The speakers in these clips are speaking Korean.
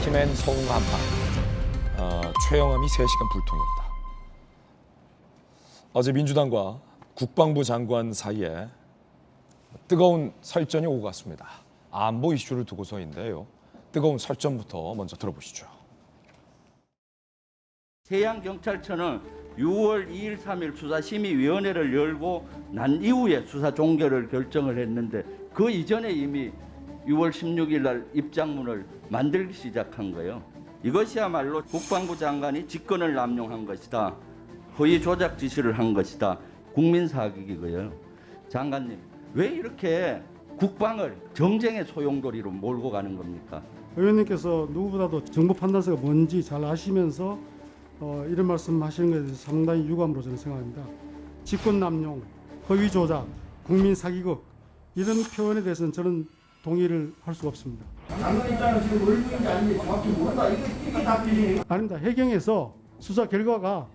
힘엔 서운 한판. 최영암이 3시간 불통입니다. 어제 민주당과 국방부 장관 사이에 뜨거운 설전이 오고 갔습니다. 안보 이슈를 두고서인데요. 뜨거운 설전부터 먼저 들어보시죠. 해양경찰청은 6월 2일, 3일 수사심의위원회를 열고 난 이후에 수사 종결을 결정을 했는데 그 이전에 이미 6월 16일 날 입장문을 만들기 시작한 거예요. 이것이야말로 국방부 장관이 직권을 남용한 것이다. 허위 조작 지시를 한 것이다. 국민 사기이고요. 장관님, 왜 이렇게 국방을 정쟁의 소용돌이로 몰고 가는 겁니까? 의원님께서 누구보다도 정부 판단서가 뭔지 잘 아시면서 이런 말씀하시는 것에 대해서 상당히 유감으로 저는 생각합니다. 직권남용, 허위 조작, 국민 사기극 이런 표현에 대해서는 저는 동의를 할 수가 없습니다. 장관 입장은 지금 월북인지 아닌지 정확히 모른다. 이게 답변이에요. 아닙니다. 해경에서 수사 결과가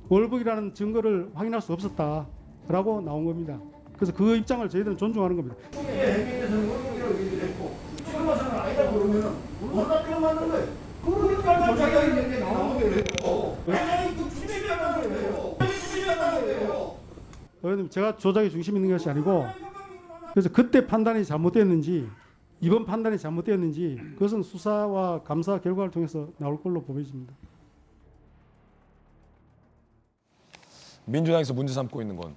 월북이라는 증거를 확인할 수 없었다라고 나온 겁니다. 그래서 그 입장을 저희들은 존중하는 겁니다. 해경에서는 월북이라고 얘기를 했고 지금 와서는 아니다 그러면은 뭐가 뼈 맞는 거예요. 그러니까 조작이 있는데 나오는 거예요. 아니 그 주민이 한다는 거예요. 주민이 한다는 거예요. 의원님, 제가 조작의 중심에 있는 것이 아니고 그래서 그때 판단이 잘못됐는지 이번 판단이 잘못되었는지 그것은 수사와 감사 결과를 통해서 나올 걸로 보여집니다. 민주당에서 문제 삼고 있는 건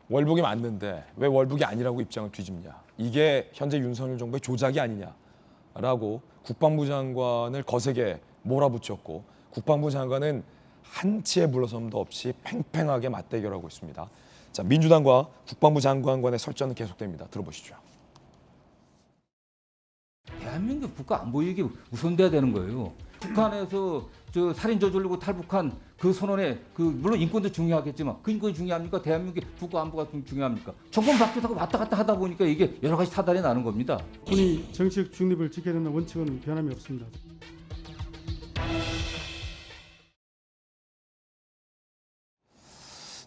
월북이 맞는데 왜 월북이 아니라고 입장을 뒤집냐. 이게 현재 윤석열 정부의 조작이 아니냐라고 국방부 장관을 거세게 몰아붙였고 국방부 장관은 한치의 물러섬도 없이 팽팽하게 맞대결하고 있습니다. 자, 민주당과 국방부 장관 간의 설전은 계속됩니다. 들어보시죠. 대한민국 국가 안보 이익이 우선돼야 되는 거예요. 북한에서 저 살인 저지르고 탈북한 그 선언에 물론 인권도 중요하겠지만 그 인권이 중요합니까? 대한민국의 국가 안보가 중요합니까? 정권 바뀌다가 왔다 갔다 하다 보니까 이게 여러 가지 사달이 나는 겁니다. 군이 정치적 중립을 지켜야 된다는 원칙은 변함이 없습니다.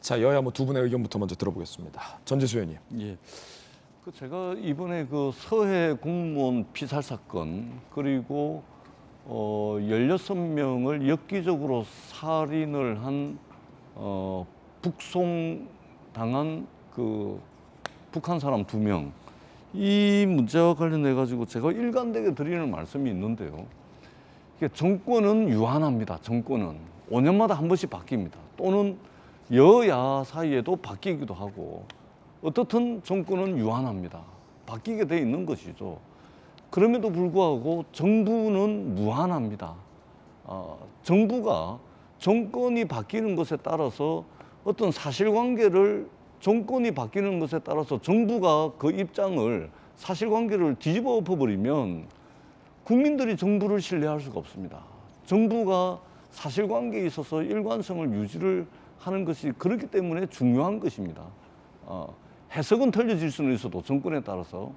자, 여야 두 분의 의견부터 먼저 들어보겠습니다. 전재수 의원님. 예. 제가 이번에 서해 공무원 피살 사건 그리고 16명을 엽기적으로 살인을 한 북송당한 북한 사람 2명 이 문제와 관련해 가지고 제가 일관되게 드리는 말씀이 있는데요. 이게 정권은 유한합니다. 정권은 5년마다 한 번씩 바뀝니다. 또는 여야 사이에도 바뀌기도 하고 어떻든 정권은 유한합니다. 바뀌게 돼 있는 것이죠. 그럼에도 불구하고 정부는 무한합니다. 정부가 정권이 바뀌는 것에 따라서 어떤 사실관계를 정권이 바뀌는 것에 따라서 정부가 그 입장을 사실관계를 뒤집어 엎어버리면 국민들이 정부를 신뢰할 수가 없습니다. 정부가 사실관계에 있어서 일관성을 유지를 하는 것이 그렇기 때문에 중요한 것입니다. 해석은 틀려질 수는 있어도 정권에 따라서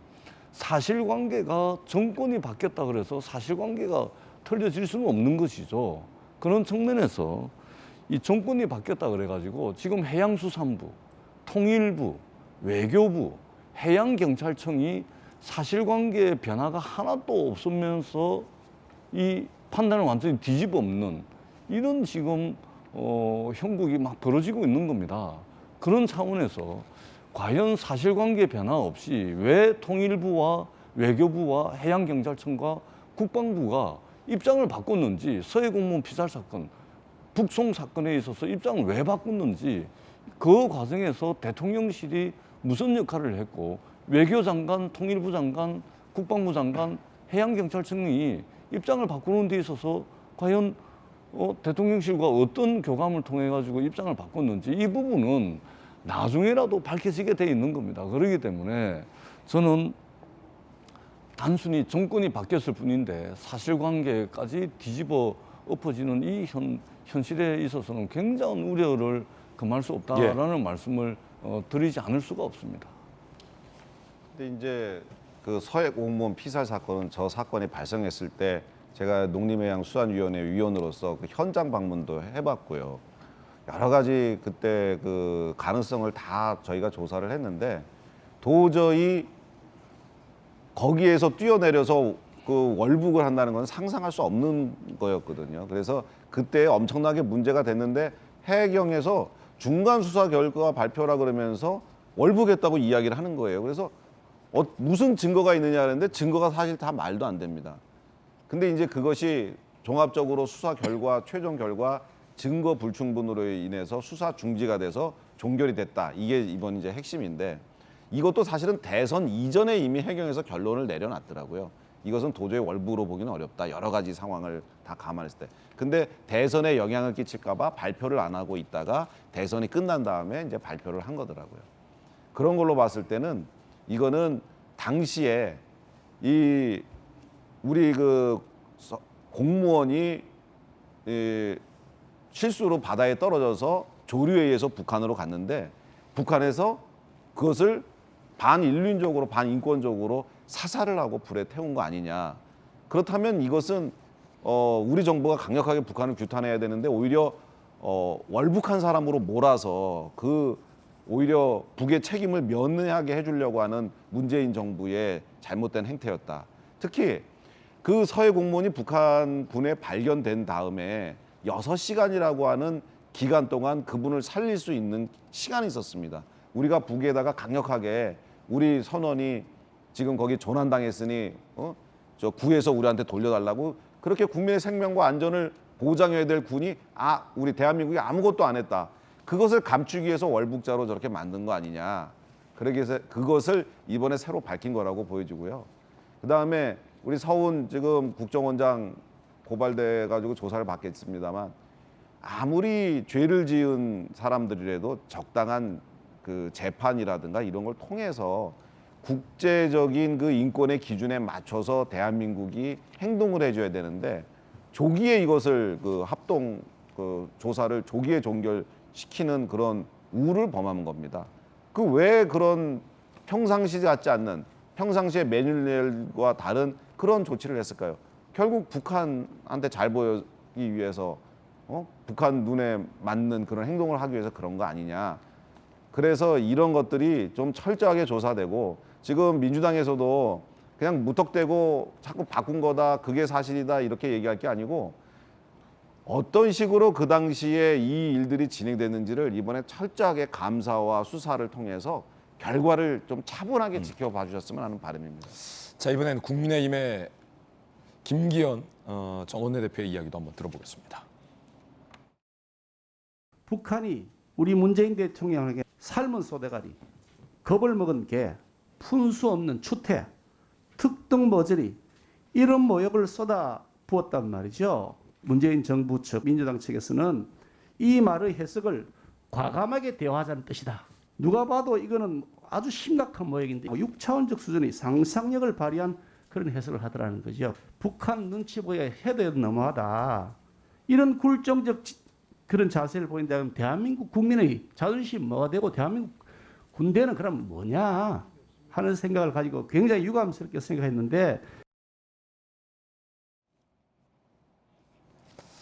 사실관계가 정권이 바뀌었다 그래서 사실관계가 틀려질 수는 없는 것이죠. 그런 측면에서 이 정권이 바뀌었다 그래가지고 지금 해양수산부, 통일부, 외교부, 해양경찰청이 사실관계의 변화가 하나도 없으면서 이 판단을 완전히 뒤집어 엎는 이런 지금 형국이 막 벌어지고 있는 겁니다. 그런 차원에서 과연 사실관계 변화 없이 왜 통일부와 외교부와 해양경찰청과 국방부가 입장을 바꿨는지 서해 공무원 피살 사건, 북송 사건에 있어서 입장을 왜 바꿨는지 그 과정에서 대통령실이 무슨 역할을 했고 외교장관, 통일부 장관, 국방부 장관, 해양경찰청이 입장을 바꾸는 데 있어서 과연 대통령실과 어떤 교감을 통해 가지고 입장을 바꿨는지 이 부분은 나중에라도 밝혀지게 돼 있는 겁니다. 그렇기 때문에 저는 단순히 정권이 바뀌었을 뿐인데 사실관계까지 뒤집어 엎어지는 이 현실에 있어서는 굉장한 우려를 금할 수 없다라는 말씀을 드리지 않을 수가 없습니다. 근데 이제 서해 공무원 피살 사건은 저 사건이 발생했을 때 제가 농림해양수산위원회 위원으로서 현장 방문도 해봤고요. 여러 가지 그때 가능성을 다 저희가 조사를 했는데 도저히 거기에서 뛰어내려서 그 월북을 한다는 건 상상할 수 없는 거였거든요. 그래서 그때 엄청나게 문제가 됐는데 해경에서 중간 수사 결과 발표라 그러면서 월북했다고 이야기를 하는 거예요. 그래서 무슨 증거가 있느냐 하는데 증거가 사실 다 말도 안 됩니다. 근데 이제 그것이 종합적으로 수사 결과, 최종 결과 증거 불충분으로 인해서 수사 중지가 돼서 종결이 됐다. 이게 이번 이제 핵심인데 이것도 사실은 대선 이전에 이미 해경에서 결론을 내려놨더라고요. 이것은 도저히 월북으로 보기는 어렵다. 여러 가지 상황을 다 감안했을 때. 근데 대선에 영향을 끼칠까 봐 발표를 안 하고 있다가 대선이 끝난 다음에 이제 발표를 한 거더라고요. 그런 걸로 봤을 때는 이거는 당시에 이 우리 그 공무원이 실수로 바다에 떨어져서 조류에 의해서 북한으로 갔는데 북한에서 그것을 반인륜적으로 반인권적으로 사살을 하고 불에 태운 거 아니냐. 그렇다면 이것은 우리 정부가 강력하게 북한을 규탄해야 되는데 오히려 월북한 사람으로 몰아서 오히려 북의 책임을 면하게 해주려고 하는 문재인 정부의 잘못된 행태였다. 특히 그 서해 공무원이 북한군에 발견된 다음에 6시간이라고 하는 기간 동안 그분을 살릴 수 있는 시간이 있었습니다. 우리가 북에다가 강력하게 우리 선원이 지금 거기 조난당했으니 저 구해서 우리한테 돌려달라고 그렇게 국민의 생명과 안전을 보장해야 될 군이 우리 대한민국이 아무것도 안 했다. 그것을 감추기 위해서 월북자로 저렇게 만든 거 아니냐. 그래서 그것을 이번에 새로 밝힌 거라고 보여지고요. 그다음에 우리 서훈 지금 국정원장 고발돼 가지고 조사를 받겠습니다만 아무리 죄를 지은 사람들이라도 적당한 그 재판이라든가 이런 걸 통해서 국제적인 그 인권의 기준에 맞춰서 대한민국이 행동을 해줘야 되는데 조기에 이것을 그 합동 그 조사를 조기에 종결시키는 그런 우를 범한 겁니다. 그 왜 그런 평상시 같지 않는 평상시의 매뉴얼과 다른 그런 조치를 했을까요? 결국 북한한테 잘 보이기 위해서 북한 눈에 맞는 그런 행동을 하기 위해서 그런 거 아니냐. 그래서 이런 것들이 좀 철저하게 조사되고 지금 민주당에서도 그냥 무턱대고 자꾸 바꾼 거다, 그게 사실이다 이렇게 얘기할 게 아니고 어떤 식으로 그 당시에 이 일들이 진행됐는지를 이번에 철저하게 감사와 수사를 통해서 결과를 좀 차분하게 지켜봐 주셨으면 하는 바람입니다. 자, 이번엔 국민의힘의 김기현 전 원내대표의 이야기도 한번 들어보겠습니다. 북한이 우리 문재인 대통령에게 삶은 소대가리, 겁을 먹은 개, 푼수 없는 추태, 특등 머저리 이런 모욕을 쏟아 부었단 말이죠. 문재인 정부 측, 민주당 측에서는 이 말의 해석을 과감하게 대화하자는 뜻이다. 누가 봐도 이거는 아주 심각한 모욕인데 6차원적 수준의 상상력을 발휘한 그런 해석을 하더라는 거죠. 북한 눈치 보기가 해도 너무하다. 이런 굴종적 그런 자세를 보인다면 대한민국 국민의 자존심 뭐가 되고 대한민국 군대는 그럼 뭐냐 하는 생각을 가지고 굉장히 유감스럽게 생각했는데